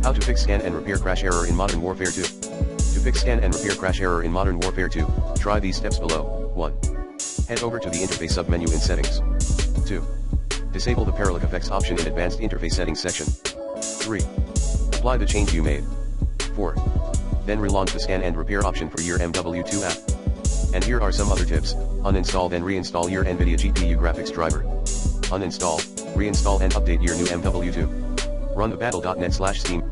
How to fix scan and repair crash error in Modern Warfare 2. To fix scan and repair crash error in Modern Warfare 2, try these steps below. 1. Head over to the interface submenu in Settings. 2. Disable the Parallax Effects option in Advanced Interface Settings section. 3. Apply the change you made. 4. Then relaunch the scan and repair option for your MW2 app. And here are some other tips. Uninstall then reinstall your NVIDIA GPU graphics driver. Uninstall, reinstall and update your new MW2. Run the battle.net/Steam.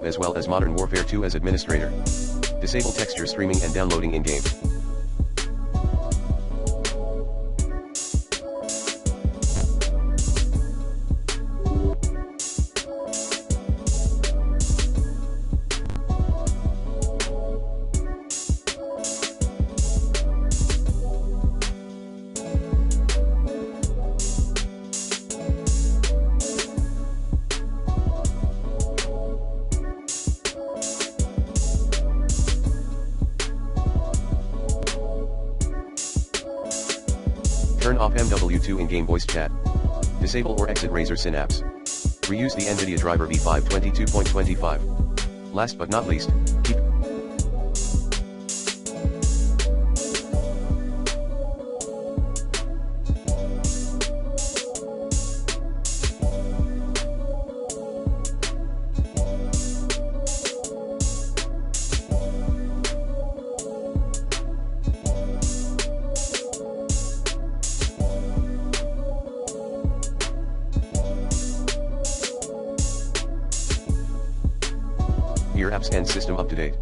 As well as Modern Warfare 2 as administrator. Disable texture streaming and downloading in-game. Turn off MW2 in-game voice chat. Disable or exit Razer Synapse. Reuse the NVIDIA driver V522.25. Last but not least, keep your apps and system up to date.